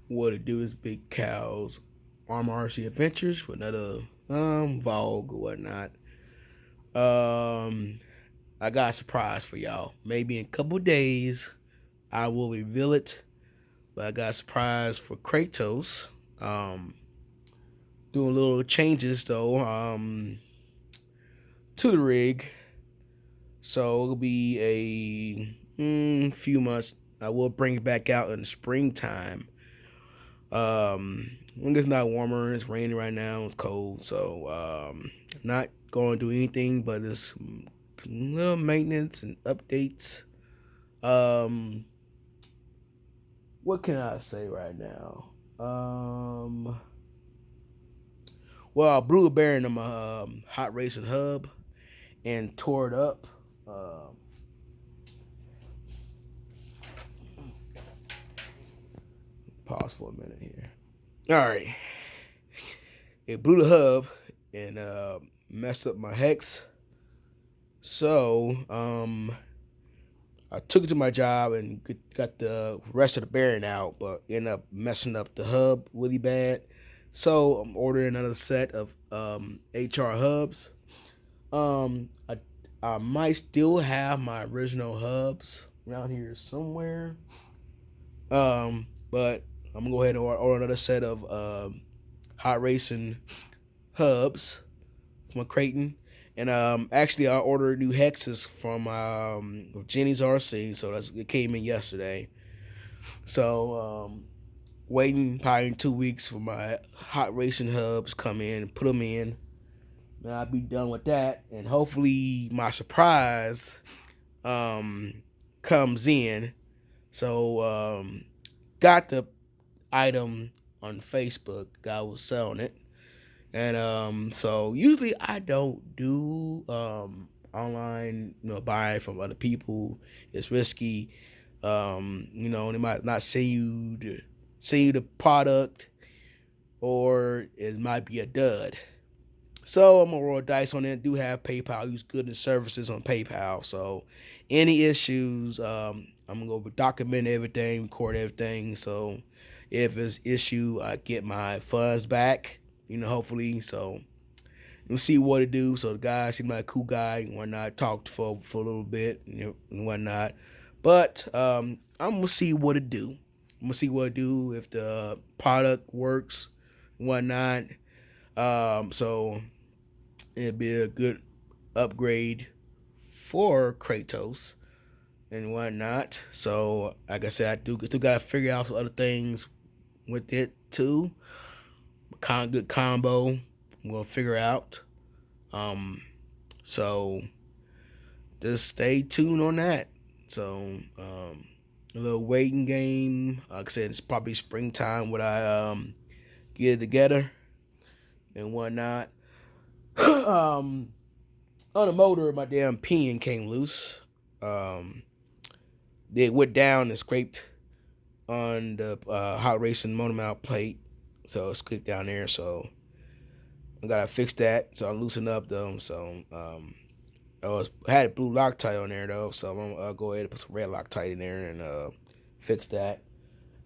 What to do is Big Cow's RC Adventures with another vlog or whatnot. Um I got a surprise for y'all. Maybe in a couple days I will reveal it. But I got a surprise for Kratos. Um Doing little changes though, to the rig. So it'll be a few months. I will bring it back out in the springtime. When it's not warmer, it's raining right now, it's cold, so not going to do anything but just little maintenance and updates. Um, what can I say right now? Well, I blew a bearing on my hot racing hub and tore it up. Um, Pause for a minute here. All right, it blew the hub and messed up my hex. So I took it to my job and got the rest of the bearing out, but ended up messing up the hub really bad. So I'm ordering another set of HR hubs. Um, I, I might still have my original hubs around here somewhere. But I'm gonna go ahead and order another set of hot racing hubs from a Kraton. And actually, I ordered new hexes from Jenny's RC, so it came in yesterday. So waiting probably in 2 weeks for my hot racing hubs come in and put them in. And I'll be done with that, and hopefully my surprise um, comes in. So got the item on Facebook. Guy was selling it. And so usually I don't do online, buying from other people. It's risky. They might not send you the product, or it might be a dud. So I'm gonna roll dice on it. Do have PayPal. I use goodness services on PayPal. So any issues, I'm gonna go document everything, record everything. So if it's issue, I get my funds back. Hopefully. So we'll see what to do. So the guy seemed like a cool guy and whatnot. Talked for a little bit, and whatnot. But I'm gonna see what to do. I'm gonna see what to do if the product works and whatnot. So it'd be a good upgrade for Kratos and whatnot. So like I said, I do still gotta figure out some other things with it too. Good combo. I'm gonna figure out. Um, so just stay tuned on that. So a little waiting game. Like I said, it's probably springtime when I get it together and whatnot. On the motor, my damn pinion came loose. Um, it went down and scraped on the hot racing motor mount plate, so it's scraped down there. So I gotta fix that. So I loosened up though. So I had a blue Loctite on there though, so I'm gonna go ahead and put some red Loctite in there and fix that.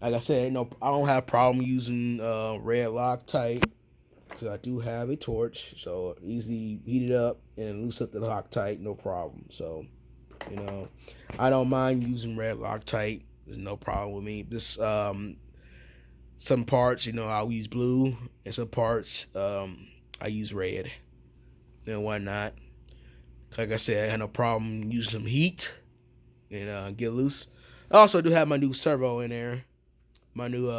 Like I said, I don't have a problem using red Loctite because I do have a torch, so easily heat it up and loose up the Loctite, no problem. So you know, I don't mind using red Loctite. There's no problem with me. This some parts, I'll use blue, and some parts I use red and whatnot. Like I said, I had no problem using some heat and get loose. I also do have my new servo in there. My new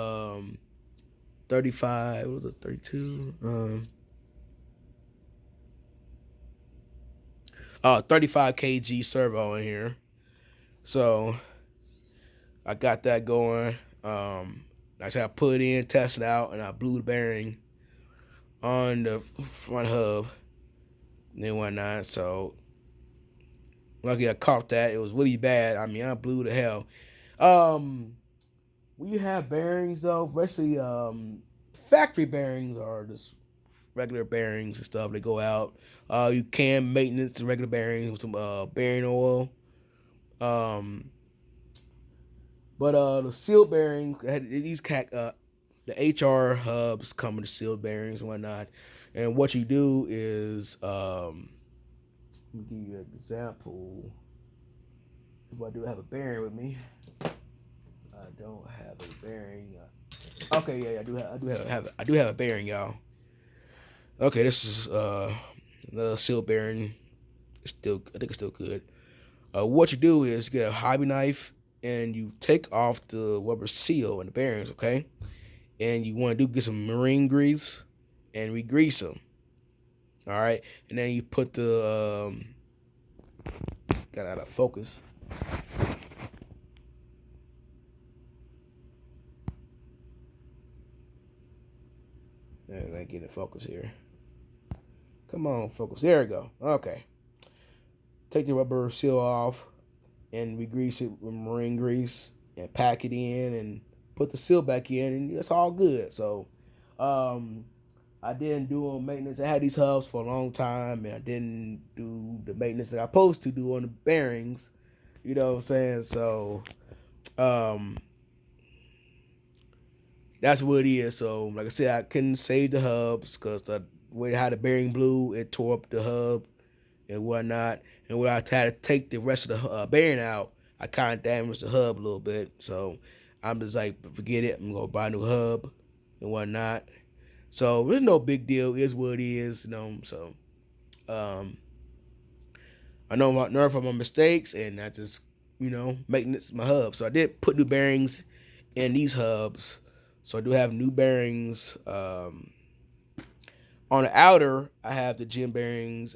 35, what was it, 32? 35 kg servo in here. So I got that going. Like I said, I put it in, tested it out, and I blew the bearing on the front hub and whatnot. So lucky I caught that. It was really bad. I mean, I blew the hell. When you have bearings though, especially factory bearings are just regular bearings and stuff. They go out. You can maintenance the regular bearings with some bearing oil. Um, but the seal bearings, these the HR hubs come with the seal bearings and whatnot. And what you do is, let me give you an example. If I do have a bearing with me, I don't have a bearing. Okay, yeah, I do have a bearing, y'all. Okay, this is the seal bearing. It's still, I think it's still good. What you do is get a hobby knife and you take off the rubber seal and the bearings, okay? And you want to get some marine grease and re-grease them. All right, and then you put the got out of focus. I get in focus here. Come on, focus. There we go. Okay. Take the rubber seal off and re-grease it with marine grease and pack it in and put the seal back in and it's all good. So, um, I didn't do maintenance. I had these hubs for a long time and I didn't do the maintenance that I supposed to do on the bearings. You know what I'm saying? So, um, that's what it is. So, like I said, I couldn't save the hubs because the way how the bearing blew, it tore up the hub and whatnot. And when I tried to take the rest of the bearing out, I kind of damaged the hub a little bit. So, I'm just like, forget it. I'm gonna buy a new hub and whatnot. So, there's no big deal. It is what it is, you know. So, um, I know I learned from my mistakes, and I just, maintenance my hub. So I did put new bearings in these hubs. So I do have new bearings. On the outer, I have the gym bearings,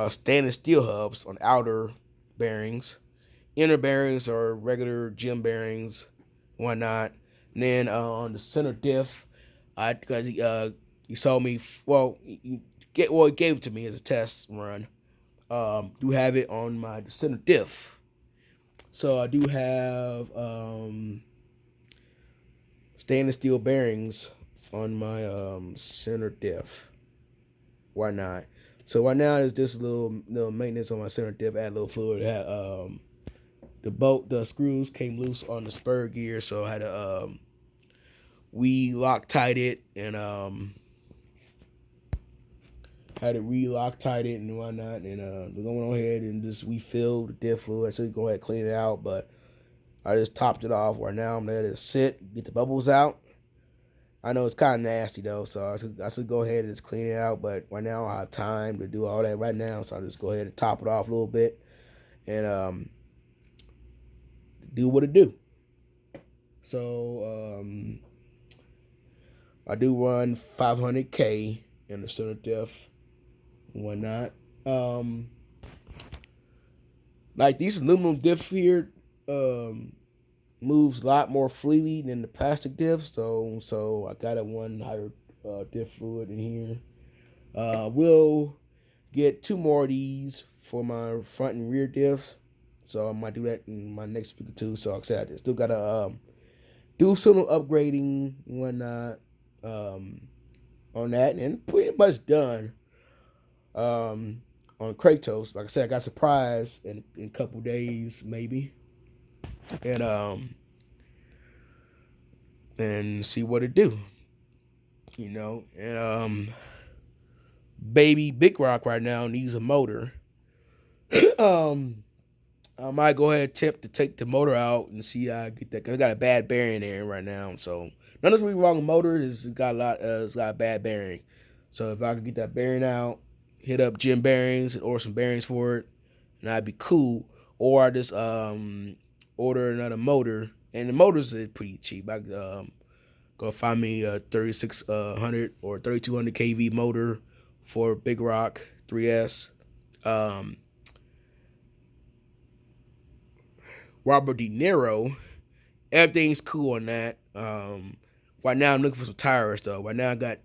stainless steel hubs on outer bearings. Inner bearings are regular gym bearings, whatnot. And then on the center diff, because he saw me. Well, he gave it to me as a test run. Do have it on my center diff. So I do have stainless steel bearings on my center diff. Why not? So right now is this little maintenance on my center diff. Add a little fluid. Had the screws came loose on the spur gear, so I had to we Loctite it and had to re-Loctite it and whatnot, and we're going on ahead and just refill the diff fluid. So you go ahead and clean it out, but I just topped it off. Right now I'm letting it sit, get the bubbles out. I know it's kind of nasty though, so I should go ahead and just clean it out. But right now I have time to do all that right now, so I'll just go ahead and top it off a little bit and do what it do. So I do run 500K in the center diff and whatnot. Like these aluminum diff here moves a lot more freely than the plastic diff, so I got a one higher diff fluid in here. We'll get two more of these for my front and rear diffs, so I might do that in my next speaker too. So like I said, I still gotta do some upgrading and whatnot on that, and pretty much done. On Kratos, like I said, I got surprised in a couple days maybe, and see what it do, and baby Big Rock right now needs a motor. um, I might go ahead and attempt to take the motor out and see how I get that. Cause I got a bad bearing there right now, so nothing's really wrong with the motor. It's got a lot. It's got a bad bearing. So if I could get that bearing out, hit up Gym Bearings and order some bearings for it, and I'd be cool. Or I just order another motor, and the motors are pretty cheap. I go find me a 3600 or 3200 kV motor for Big Rock 3S. Um, Robert De Niro. Everything's cool on that. Right now I'm looking for some tires though. Right now I got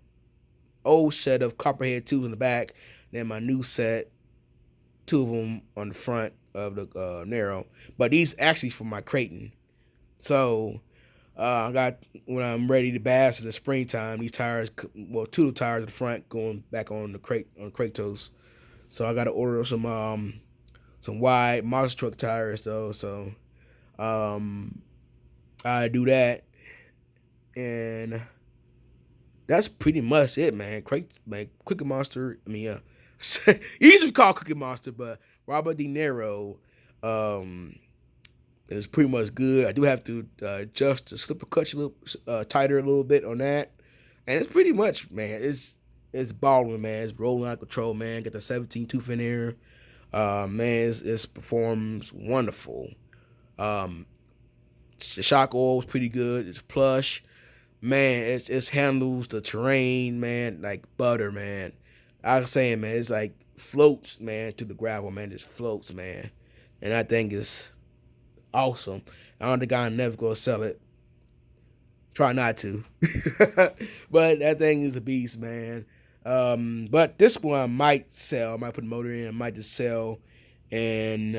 old set of copperhead tubes in the back, then my new set, two of them on the front of the Nero. But these actually for my Kraton. So I got when I'm ready to bash in the springtime, these tires, well, two of the tires at the front going back on the Kratos. So I got to order some wide monster truck tires though. So um, I do that, and that's pretty much it, man. Cookie Monster. I mean, yeah, it used to be called Cookie Monster, but Robert De Niro um, is pretty much good. I do have to adjust the slipper clutch a little tighter a little bit on that, and it's pretty much, man. It's balling, man. It's rolling out of control, man. Get the 17 tooth in there, man. It performs wonderful. Um, the shock oil is pretty good. It's plush, man. It's handles the terrain, man, like butter, man. I was saying, man, it's like floats, man, to the gravel, man. It floats, man, and I think it's awesome. I don't think I'm never gonna sell it. Try not to, but that thing is a beast, man. But this one I might sell. I might put the motor in. I might just sell and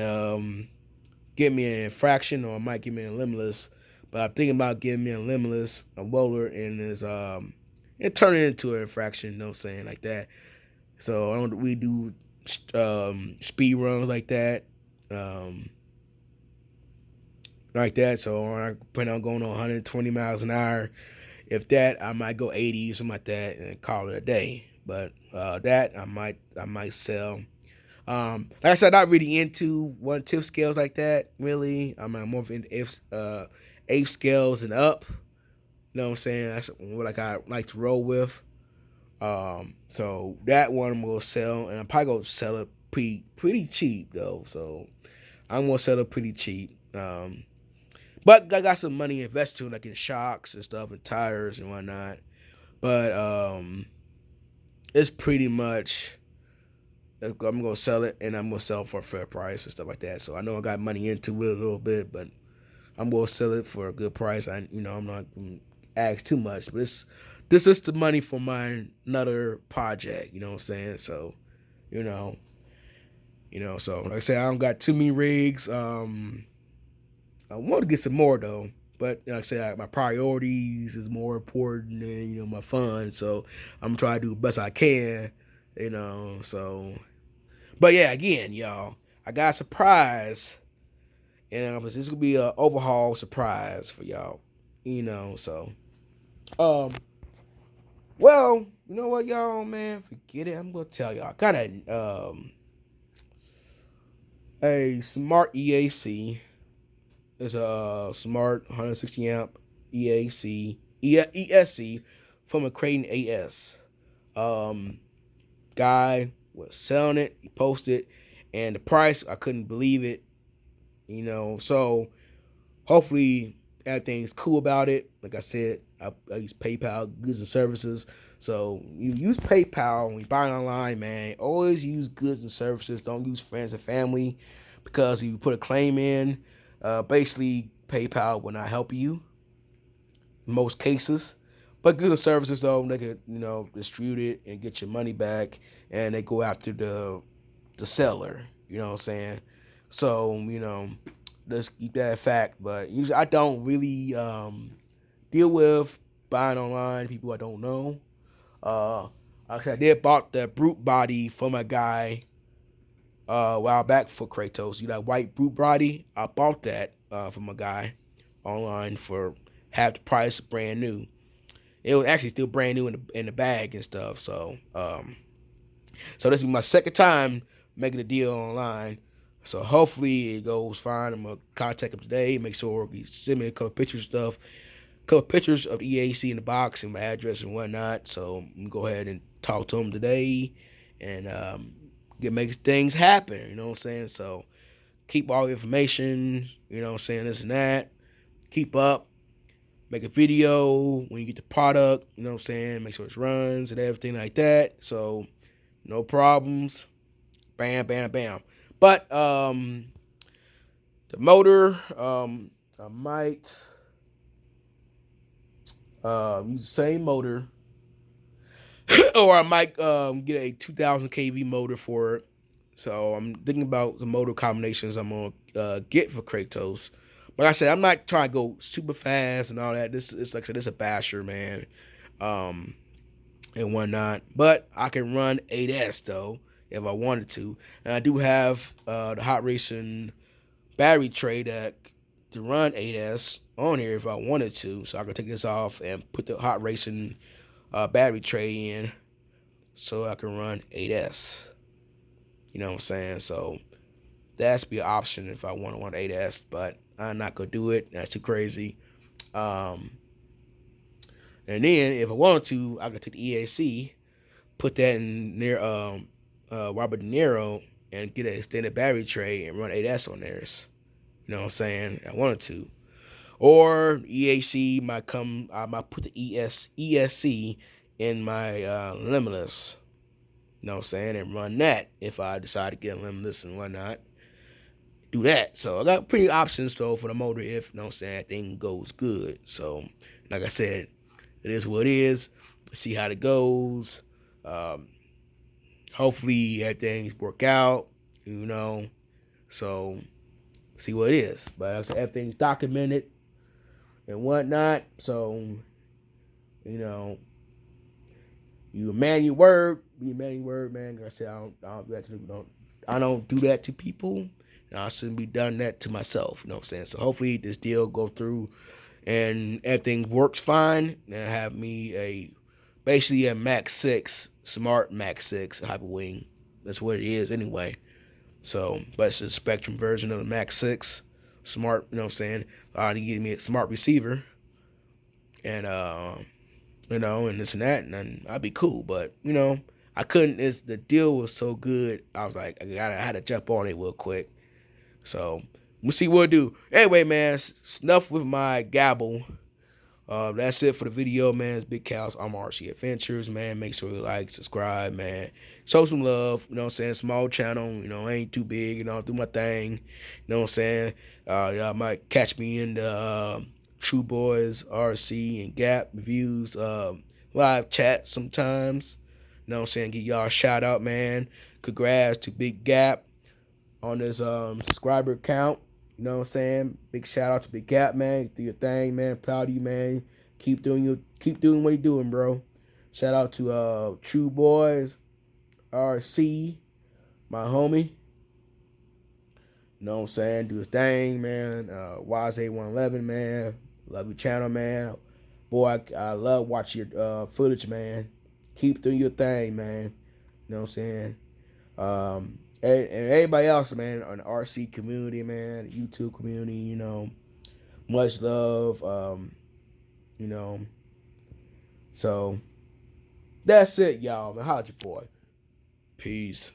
get me an infraction, or I might give me a limitless. But I'm thinking about getting me a limitless, a roller, and turn it into an infraction. You know what I'm saying, like that. So I don't. We do speed runs like that. Um, like that. So I plan on going on 120 miles an hour. If that, I might go 80 or something like that and call it a day. But that I might sell. Like I said, not really into one tip scales like that. Really, I'm more of into eighth scales and up. You know what I'm saying? That's what I like to roll with. So that one I'm gonna sell, and I'm probably gonna sell it pretty cheap though. So I'm gonna sell it pretty cheap. But I got some money invested in, like in shocks and stuff and tires and whatnot. But it's pretty much I'm gonna sell it, and I'm gonna sell for a fair price and stuff like that. So I know I got money into it a little bit, but I'm gonna sell it for a good price. I'm not gonna ask too much, but this is the money for my another project. You know what I'm saying? So, you know, So like I said, I don't got too many rigs. I want to get some more though, but like I said, my priorities is more important than my fun. So I'm trying to do the best I can. So but yeah, again, y'all, I got a surprise, and this is gonna be an overhaul surprise for y'all. So um, well, you know what, y'all, man, forget it. I'm gonna tell y'all. I got a smart EAC. It's a smart 160 amp ESC from a Kraton AS. Um, Guy was selling it. He posted, and the price, I couldn't believe it. So hopefully everything's cool about it. Like I said, I use PayPal goods and services. So you use PayPal when you buy online, man. Always use goods and services. Don't use friends and family, because if you put a claim in, basically PayPal will not help you in most cases. But goods and services, though, they could distribute it and get your money back, and they go after the seller. You know what I'm saying? So let's keep that fact. But usually I don't really deal with buying online people I don't know. Uh, like I said, I did bought the brute body from a guy a while back for Kratos. That white brute body. I bought that from a guy online for half the price, brand new. It was actually still brand new in the bag and stuff. So this is my second time making a deal online. So hopefully it goes fine. I'm gonna contact him today, make sure he send me a couple pictures of stuff, a couple pictures of the EAC in the box and my address and whatnot. So I'm gonna go ahead and talk to him today and make things happen. You know what I'm saying? So keep all the information. You know what I'm saying? This and that. Keep up. Make a video when you get the product. You know what I'm saying? Make sure it runs and everything like that. So no problems. Bam, bam, bam. But the motor, I might use the same motor, or I might get a 2000 kV motor for it. So I'm thinking about the motor combinations I'm gonna get for Kratos. Like I said, I'm not trying to go super fast and all that. This is, like I said, this is a basher, man, um, and whatnot. But I can run 8S though if I wanted to, and I do have the hot racing battery tray that to run 8S on here if I wanted to. So I could take this off and put the hot racing battery tray in so I can run 8S. You know what I'm saying? So that's be an option if I want to run 8S, but I'm not gonna do it. That's too crazy. Um, and then if I wanted to, I could take the EAC, put that in near Robert De Niro, and get an extended battery tray and run 8S on theirs. You know what I'm saying? I wanted to. Or EAC might come. I might put the ESC in my limitless. You know what I'm saying? And run that if I decide to get a limitless and whatnot. Do that. So I got pretty options though for the motor if, you know what I'm saying, that thing goes good. So like I said, it is what it is. See how it goes. Um, Hopefully everything's work out. You know. So see what it is. But like I said, everything's documented and whatnot. So, you know, you a man your word, be a man your word, man. Like I said, I don't do that to people. I don't do that to people, and I shouldn't be done that to myself. You know what I'm saying? So hopefully this deal go through, and everything works fine, and have me basically a Max 6, smart Max 6 Hyperwing. That's what it is anyway. So, but it's a Spectrum version of the Max 6 smart. You know what I'm saying? Already give me a smart receiver, and you know, and this and that, and then I'd be cool. But you know, I couldn't. The deal was so good. I was like, I had to jump on it real quick. So we'll see what it do. Anyway, man, enough with my gabble. That's it for the video, man. It's Big Cal's RC Adventures, man. Make sure you like, subscribe, man. Show some love. You know what I'm saying? Small channel. You know, ain't too big. You know, I do my thing. You know what I'm saying? Y'all might catch me in the True Boys RC and Gap reviews live chat sometimes. You know what I'm saying? Give y'all a shout out, man. Congrats to Big Gap on his subscriber count. You know what I'm saying? Big shout out to Big Gap, man. You do your thing, man. Proud of you, man. Keep doing what you're doing, bro. Shout out to True Boys RC, my homie. You know what I'm saying? Do his thing, man. YZ111, man. Love your channel, man. Boy, I love watching your footage, man. Keep doing your thing, man. You know what I'm saying? And everybody else, man, on the RC community, man, YouTube community, you know, much love, you know. So that's it, y'all. Man, how'd your boy? Peace.